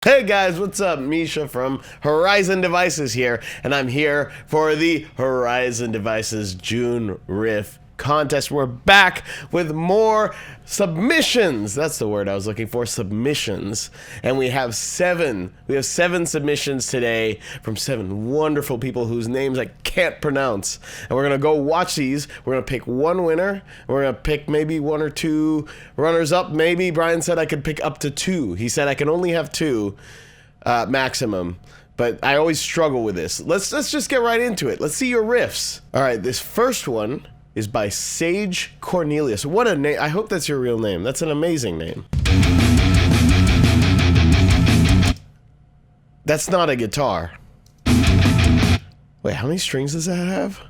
Hey guys, what's up? Misha from Horizon Devices here, and I'm here for the Horizon Devices June Riff contest. We're back with more submissions. That's the word I was looking for, submissions. And we have seven submissions today from seven wonderful people whose names I can't pronounce. And we're going to go watch these. We're going to pick one winner. And we're going to pick maybe one or two runners up. Maybe Brian said I could pick up to two. He said I can only have two maximum. But I always struggle with this. Let's just get right into it. Let's see your riffs. All right, this first one is by Sage Cornelius. What a name. I hope that's your real name. That's an amazing name. That's not a guitar. Wait, how many strings does that have?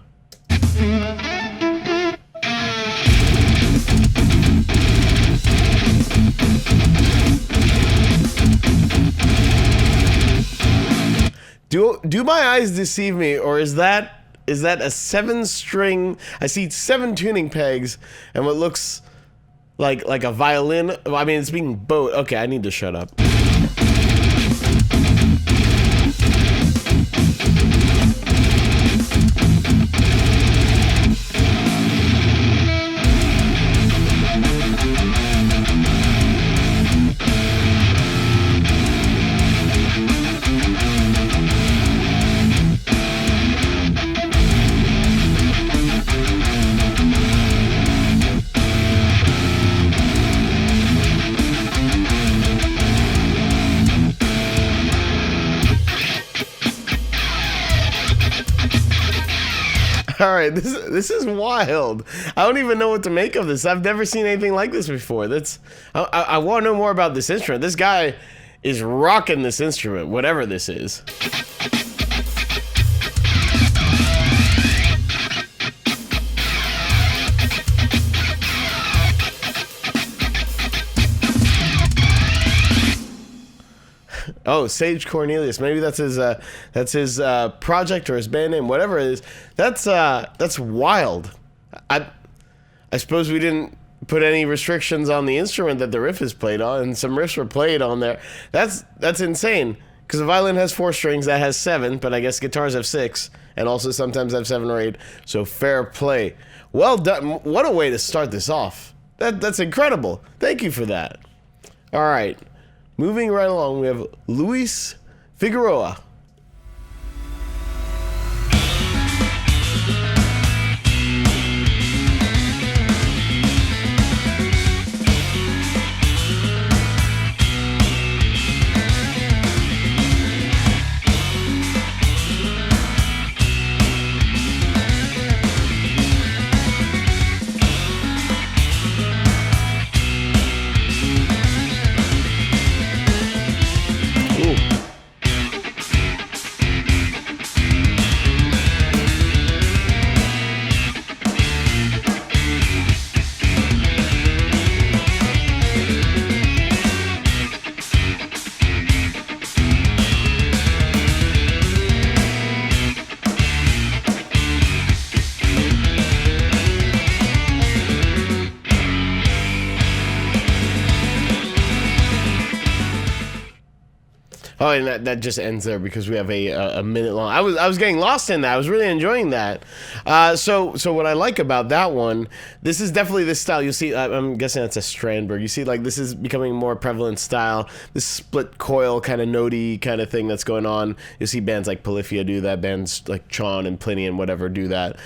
Do my eyes deceive me, or is that a 7-string? I see 7 tuning pegs and what looks like a violin. I mean, it's being bowed. Okay, I need to shut up. All right, this is wild. I don't even know what to make of this. I've never seen anything like this before. I want to know more about this instrument. This guy is rocking this instrument, whatever this is. Oh, Sage Cornelius. Maybe that's his project or his band name, whatever it is. That's wild. I suppose we didn't put any restrictions on the instrument that the riff is played on, and some riffs were played on there. That's insane. Because the violin has 4 strings, that has 7, but I guess guitars have 6, and also sometimes have 7 or 8. So fair play. Well done. What a way to start this off. That's incredible. Thank you for that. All right. Moving right along, we have Luis Figueroa. Oh, and that just ends there because we have a minute long. I was getting lost in that. I was really enjoying that. So what I like about that one, this is definitely this style. You see, I'm guessing that's a Strandberg. You see, like, this is becoming more prevalent style. This split coil kind of notey kind of thing that's going on. You see bands like Polyphia do that. Bands like Chon and Pliny and whatever do that.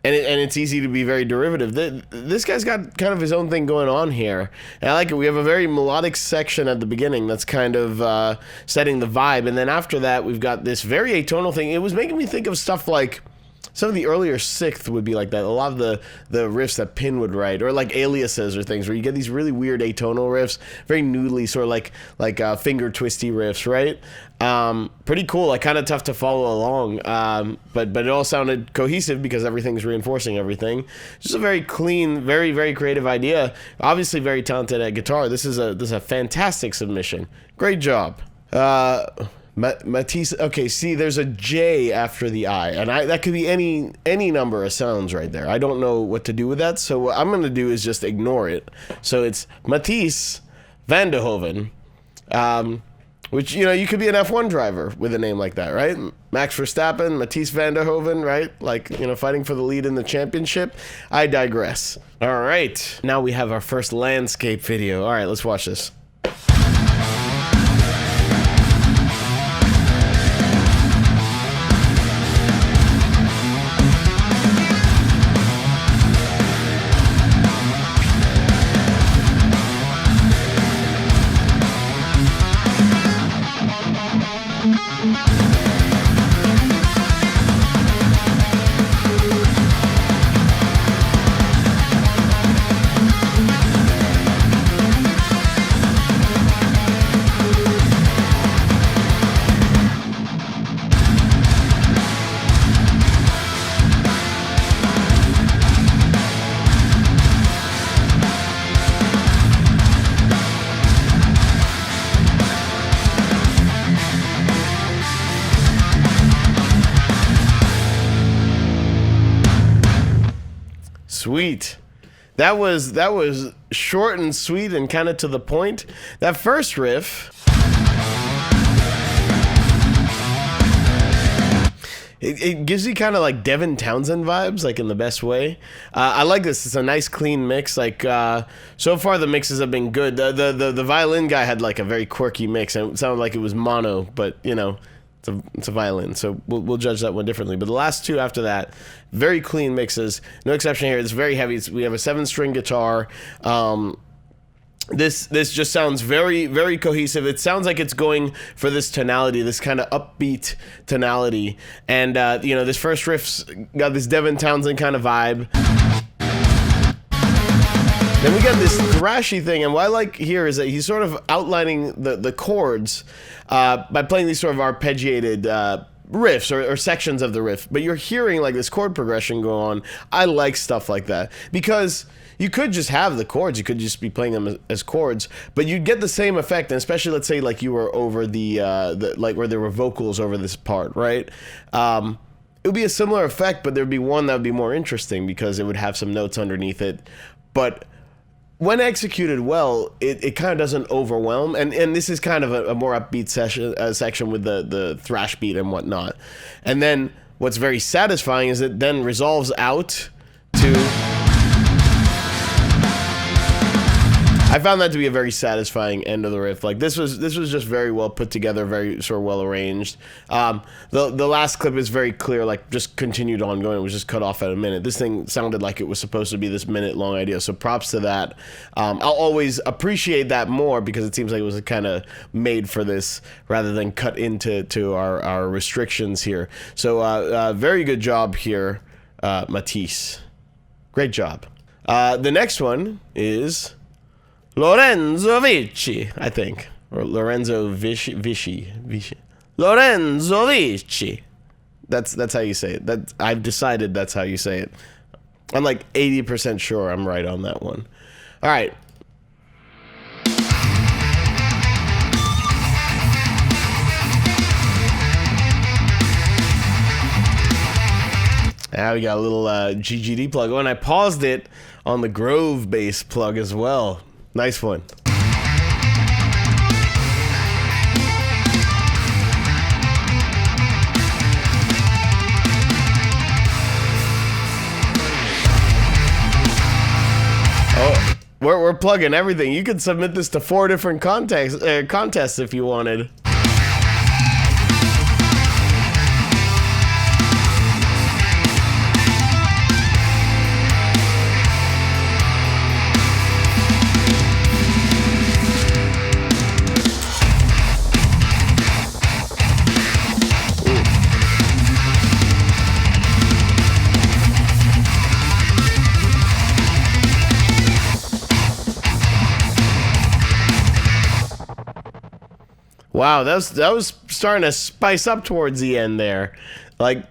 And it's easy to be very derivative. This guy's got kind of his own thing going on here. And I like it. We have a very melodic section at the beginning that's kind of setting the vibe. And then after that, we've got this very atonal thing. It was making me think of stuff like some of the earlier Sixth would be like that. A lot of the riffs that Pin would write, or like aliases or things where you get these really weird atonal riffs, very noodly, sort of like finger twisty riffs, right? Pretty cool, like kind of tough to follow along, but it all sounded cohesive because everything's reinforcing everything. Just a very clean, very, very creative idea. Obviously very talented at guitar. This is a fantastic submission. Great job. Matisse, okay, see, there's a J after the I, and that could be any number of sounds right there. I don't know what to do with that, so what I'm going to do is just ignore it. So it's Matisse Van Der Hoven. Which, you know, you could be an F1 driver with a name like that, right? Max Verstappen, Matisse Van Der Hoven, right? Like, you know, fighting for the lead in the championship. I digress. All right. Now we have our first landscape video. All right, let's watch this. Sweet. That was short and sweet and kind of to the point. That first riff, it gives you kind of like Devin Townsend vibes, like in the best way. I like this. It's a nice clean mix. Like so far the mixes have been good. The violin guy had like a very quirky mix, and it sounded like it was mono, but you know, it's a violin, so we'll judge that one differently. But the last two after that, very clean mixes, no exception here. It's very heavy. We have a 7-string guitar. This just sounds very, very cohesive. It sounds like it's going for this tonality, this kind of upbeat tonality. And you know, this first riff's got this Devin Townsend kind of vibe. Then we got this thrashy thing, and what I like here is that he's sort of outlining the chords by playing these sort of arpeggiated riffs or sections of the riff. But you're hearing like this chord progression go on. I like stuff like that, because you could just have the chords, you could just be playing them as chords, but you'd get the same effect. And especially, let's say like you were over the like where there were vocals over this part, right? It would be a similar effect, but there'd be one that would be more interesting because it would have some notes underneath it. But when executed well, it kind of doesn't overwhelm, and this is kind of a more upbeat section with the thrash beat and whatnot. And then what's very satisfying is it then resolves out to... I found that to be a very satisfying end of the riff. Like this was just very well put together, very sort of well arranged. The last clip is very clear, like just continued on going. It was just cut off at a minute. This thing sounded like it was supposed to be this minute-long idea, so props to that. I'll always appreciate that more because it seems like it was kind of made for this rather than cut into our restrictions here. So very good job here, Matisse. Great job. The next one is Lorenzo Vici, I think, or Lorenzo Vici. Lorenzo Vici. That's how you say it. That I've decided that's how you say it. I'm like 80% sure I'm right on that one. All right. Now we got a little GGD plug. Oh, and I paused it on the Grove bass plug as well. Nice one. Oh, we're plugging everything. You could submit this to 4 different contests if you wanted. Wow, that was starting to spice up towards the end there. Like,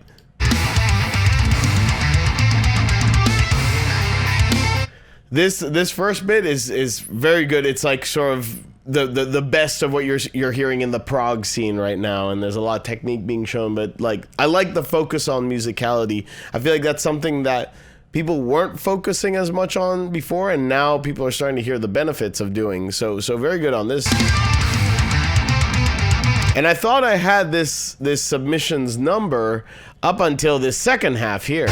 this first bit is very good. It's like sort of the best of what you're hearing in the prog scene right now, and there's a lot of technique being shown, but like I like the focus on musicality. I feel like that's something that people weren't focusing as much on before, and now people are starting to hear the benefits of doing so very good on this. And I thought I had this submissions number up until this second half here.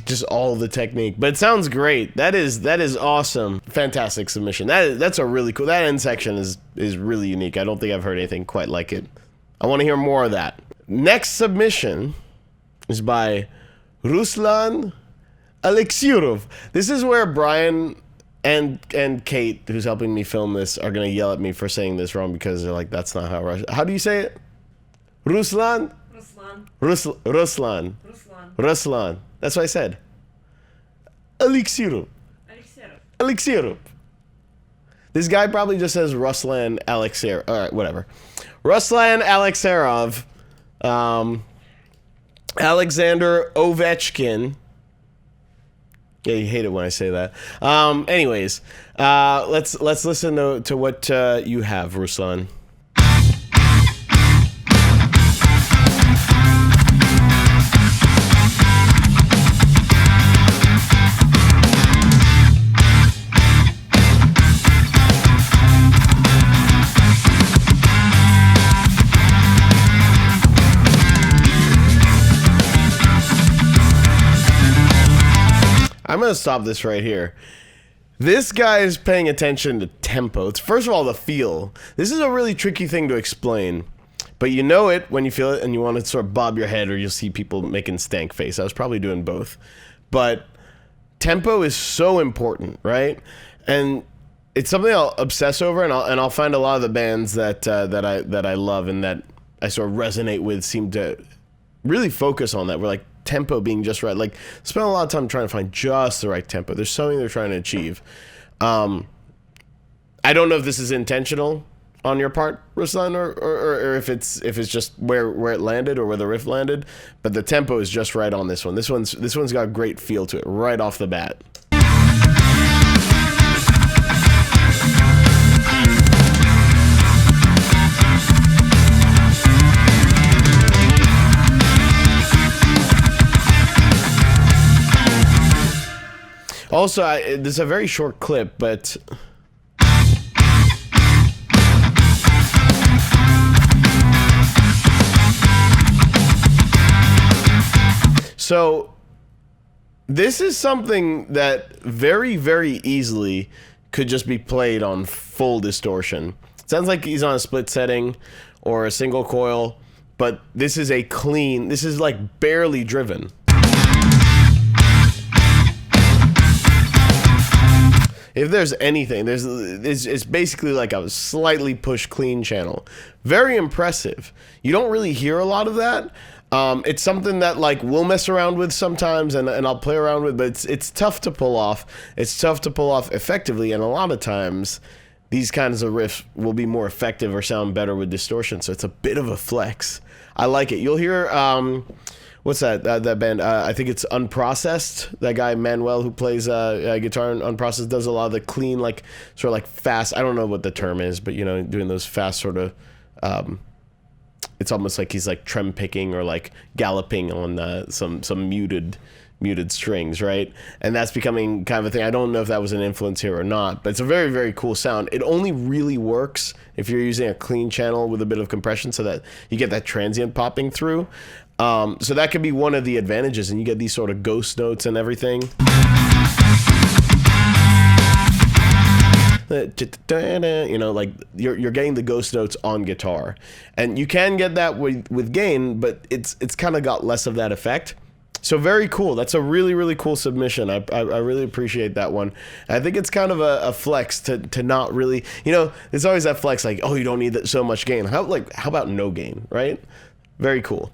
Just all the technique, but it sounds great. That is awesome. Fantastic submission. That's a really cool. That end section is really unique. I don't think I've heard anything quite like it. I want to hear more of that. Next submission is by Ruslan Alex. This is where Brian and Kate, who's helping me film this, are gonna yell at me for saying this wrong because they're like, that's not how Russian. How do you say it? Ruslan. Ruslan. That's what I said. Alexirov. This guy probably just says Ruslan Alexerov. All right, whatever. Ruslan Alexerov, Alexander Ovechkin. Yeah, you hate it when I say that. Anyways, let's listen to what you have, Ruslan. I'm going to stop this right here. This guy is paying attention to tempo. It's first of all the feel. This is a really tricky thing to explain, but you know it when you feel it and you want to sort of bob your head, or you'll see people making stank face. I was probably doing both. But tempo is so important, right? And it's something I'll obsess over, and I'll find a lot of the bands that I love and that I sort of resonate with seem to really focus on that. We're like, tempo being just right. Like, spend a lot of time trying to find just the right tempo. There's something they're trying to achieve. I don't know if this is intentional on your part, Ruslan, or if it's just where it landed or where the riff landed, but the tempo is just right on this one. This one's got a great feel to it right off the bat. Also, this is a very short clip, but so this is something that very, very easily could just be played on full distortion. It sounds like he's on a split setting or a single coil, but this is this is like barely driven. If there's anything, it's basically like a slightly pushed clean channel. Very impressive. You don't really hear a lot of that. It's something that like we'll mess around with sometimes, and I'll play around with, but it's tough to pull off. It's tough to pull off effectively, and a lot of times these kinds of riffs will be more effective or sound better with distortion. So it's a bit of a flex. I like it. You'll hear what's that band? I think it's Unprocessed. That guy Manuel who plays guitar in Unprocessed does a lot of the clean, like sort of like fast. I don't know what the term is, but you know, doing those fast sort of. It's almost like he's like trem picking or like galloping on some muted strings, right? And that's becoming kind of a thing. I don't know if that was an influence here or not, but it's a very, very cool sound. It only really works if you're using a clean channel with a bit of compression so that you get that transient popping through. So that could be one of the advantages, and you get these sort of ghost notes and everything. You know, like you're getting the ghost notes on guitar, and you can get that with gain, but it's kind of got less of that effect. So very cool. That's a really, really cool submission. I really appreciate that one. I think it's kind of a flex to not really, you know, there's always that flex like, oh, you don't need so much gain. How about no gain, right? Very cool.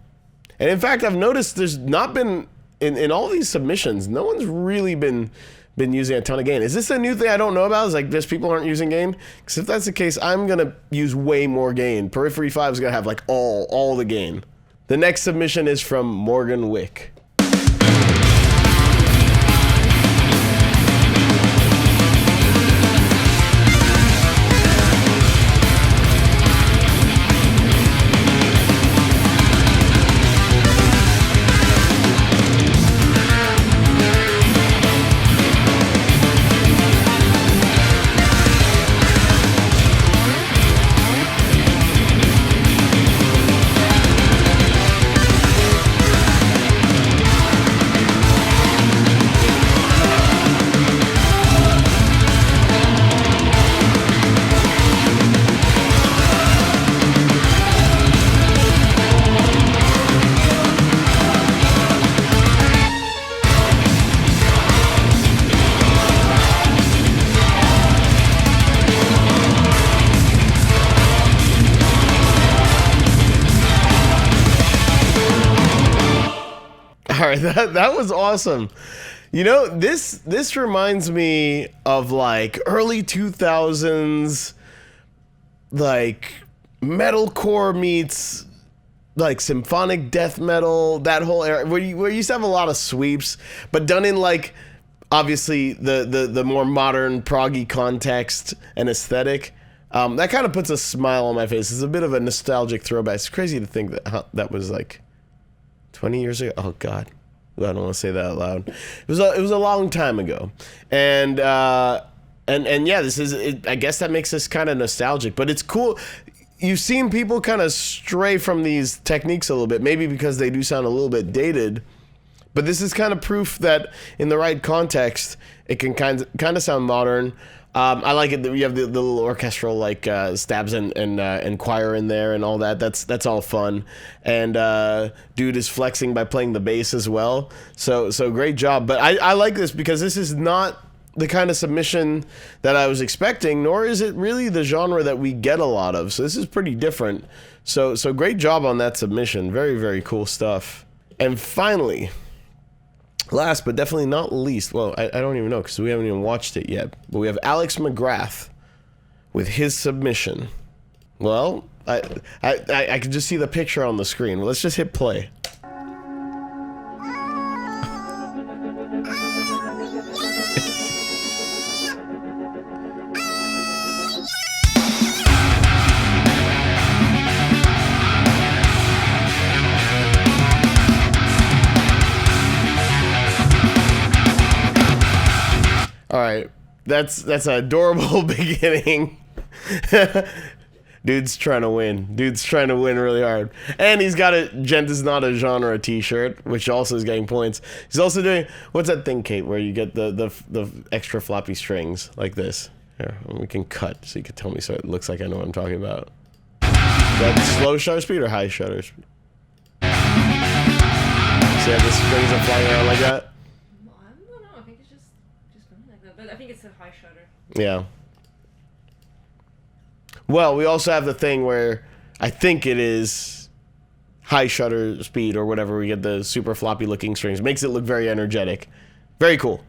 And in fact, I've noticed there's not been in all these submissions, no one's really been using a ton of gain. Is this a new thing I don't know about? Is like just people aren't using gain? Because if that's the case, I'm gonna use way more gain. Periphery 5 is gonna have like all the gain. The next submission is from Morgan Wick. right, that was awesome. You know, this reminds me of like early 2000s, like metalcore meets like symphonic death metal, that whole era where you used to have a lot of sweeps, but done in like obviously the more modern proggy context and aesthetic. That kind of puts a smile on my face. It's a bit of a nostalgic throwback. It's crazy to think that that was like 20 years ago. Oh God. I don't want to say that out loud. It was a long time ago, and yeah, this is. I guess that makes this kind of nostalgic, but it's cool. You've seen people kind of stray from these techniques a little bit, maybe because they do sound a little bit dated, but this is kind of proof that in the right context, it can kind of sound modern. I like it that you have the little orchestral like stabs and choir in there and all that. That's all fun. And dude is flexing by playing the bass as well. So great job. But I like this because this is not the kind of submission that I was expecting, nor is it really the genre that we get a lot of. So this is pretty different. So great job on that submission. Very, very cool stuff. And finally, last but definitely not least, well, I don't even know because we haven't even watched it yet, but we have Alex McGrath with his submission. Well, I can just see the picture on the screen. Well, let's just hit play. All right, that's an adorable beginning. Dude's trying to win. Dude's trying to win really hard. And he's got a Gent is not a genre t-shirt, which also is getting points. He's also doing, what's that thing, Kate, where you get the extra floppy strings like this? Here, we can cut so you can tell me so it looks like I know what I'm talking about. Is that slow shutter speed or high shutter speed? See how the strings are flying around like that? I think it's a high shutter. Yeah. Well, we also have the thing where I think it is high shutter speed or whatever. We get the super floppy looking strings. Makes it look very energetic. Very cool.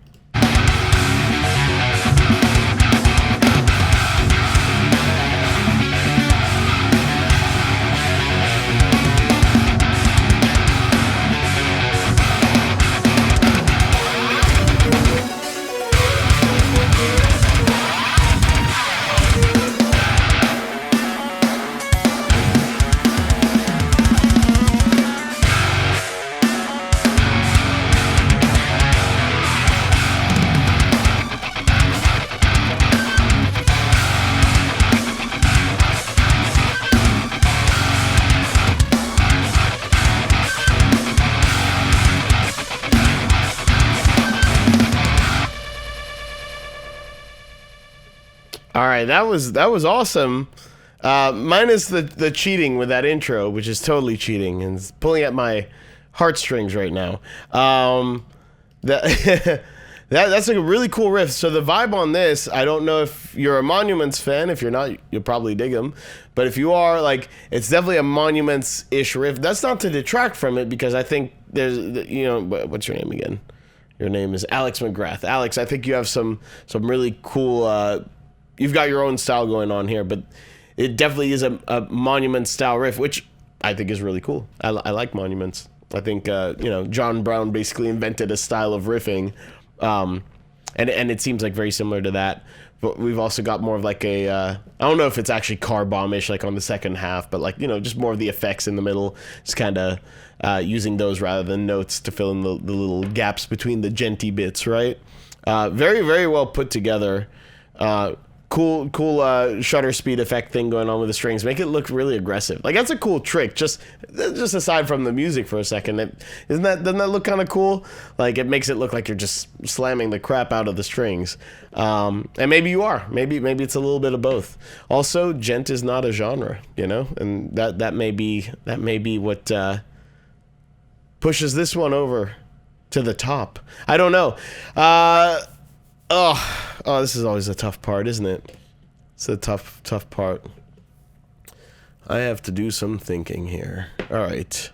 All right, that was awesome. Minus the cheating with that intro, which is totally cheating and it's pulling at my heartstrings right now. That's like a really cool riff. So the vibe on this, I don't know if you're a Monuments fan. If you're not, you'll probably dig them. But if you are, like, it's definitely a Monuments-ish riff. That's not to detract from it because I think there's, you know, what's your name again? Your name is Alex McGrath. Alex, I think you have some really cool. You've got your own style going on here, but it definitely is a Monument style riff, which I think is really cool. I like Monuments. I think you know, John Brown basically invented a style of riffing, and it seems like very similar to that. But we've also got more of like a I don't know if it's actually car bomb-ish like on the second half, but like, you know, just more of the effects in the middle, just kind of using those rather than notes to fill in the little gaps between the genty bits, right? Very, very well put together. Cool shutter speed effect thing going on with the strings. Make it look really aggressive. Like, that's a cool trick. Just aside from the music for a second, doesn't that look kind of cool? Like, it makes it look like you're just slamming the crap out of the strings. And maybe you are. Maybe it's a little bit of both. Also, gent is not a genre, you know, and that may be what pushes this one over to the top. I don't know. Oh, this is always a tough part, isn't it? It's a tough part. I have to do some thinking here. All right.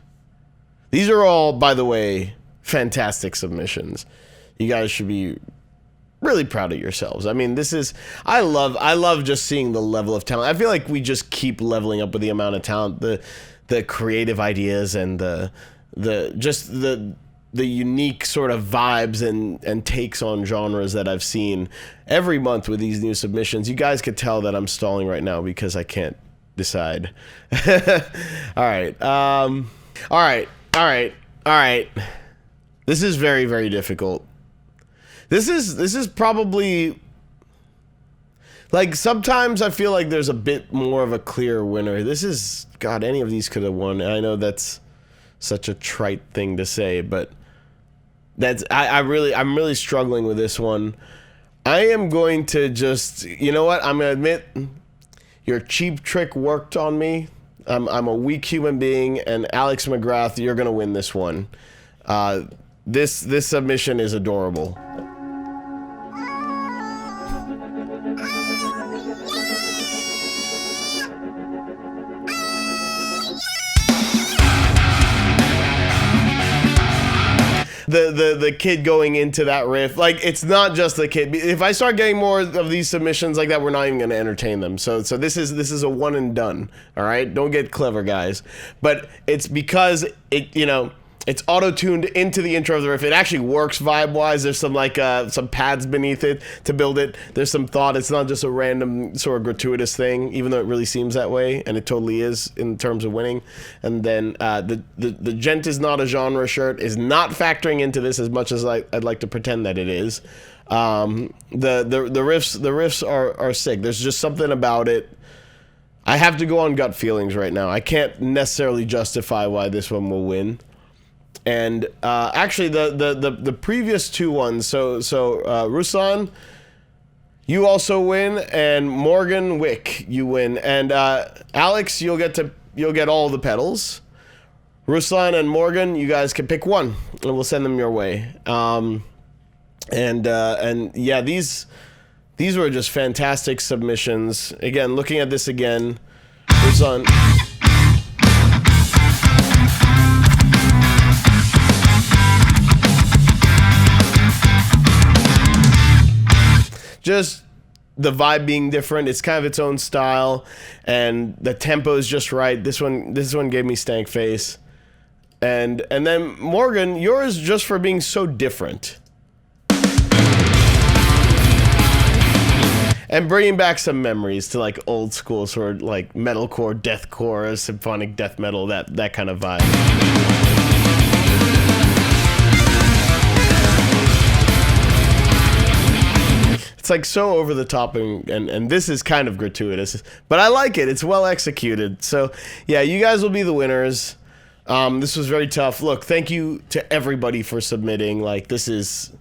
These are all, by the way, fantastic submissions. You guys should be really proud of yourselves. I mean, I love just seeing the level of talent. I feel like we just keep leveling up with the amount of talent, the creative ideas, and the unique sort of vibes and takes on genres that I've seen every month with these new submissions. You guys could tell that I'm stalling right now because I can't decide. All right. This is very, very difficult. This is probably, like, sometimes I feel like there's a bit more of a clear winner. God, any of these could have won. I know that's such a trite thing to say, but I'm really struggling with this one. I am going to just, you know what? I'm going to admit your cheap trick worked on me. I'm a weak human being, and Alex McGrath, you're going to win this one. This submission is adorable. The kid going into that riff, like, it's not just the kid. If I start getting more of these submissions like that, we're not even going to entertain them. So this is a one and done. All right, don't get clever, guys. But it's because it's auto-tuned into the intro of the riff. It actually works vibe-wise. There's some pads beneath it to build it. There's some thought. It's not just a random sort of gratuitous thing, even though it really seems that way, and it totally is in terms of winning. And then the gent is not a genre shirt is not factoring into this as much as I'd like to pretend that it is. The riffs are sick. There's just something about it. I have to go on gut feelings right now. I can't necessarily justify why this one will win. And actually, the previous two ones. So Ruslan, you also win, and Morgan, Wick, you win, and Alex, you'll get all the pedals. Ruslan and Morgan, you guys can pick one, and we'll send them your way. And yeah, these were just fantastic submissions. Again, looking at this again, Ruslan. Just the vibe being different. It's kind of its own style, and the tempo is just right. This one gave me stank face, and then Morgan, yours just for being so different and bringing back some memories to like old school sort of like metalcore, deathcore, symphonic death metal, that kind of vibe. It's like so over the top, and this is kind of gratuitous, but I like it. It's well executed. So yeah, you guys will be the winners. This was very tough. Look, thank you to everybody for submitting. Like, this is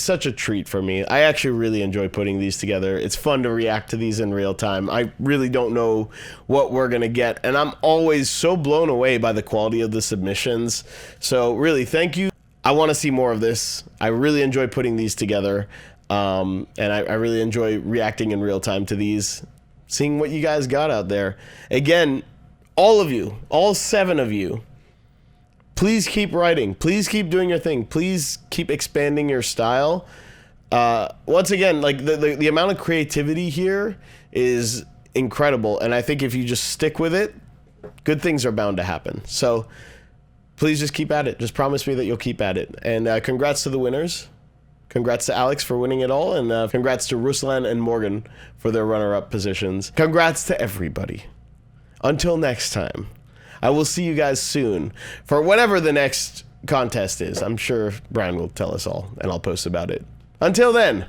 such a treat for me. I actually really enjoy putting these together. It's fun to react to these in real time. I really don't know what we're gonna get, and I'm always so blown away by the quality of the submissions. So really, thank you. I want to see more of this. I really enjoy putting these together. And I really enjoy reacting in real time to these, seeing what you guys got out there. Again, all of you, all 7 of you, please keep writing. Please keep doing your thing. Please keep expanding your style. Once again, like the amount of creativity here is incredible. And I think if you just stick with it, good things are bound to happen. So please just keep at it. Just promise me that you'll keep at it. And congrats to the winners. Congrats to Alex for winning it all, and congrats to Ruslan and Morgan for their runner-up positions. Congrats to everybody. Until next time, I will see you guys soon for whatever the next contest is. I'm sure Brian will tell us all, and I'll post about it. Until then.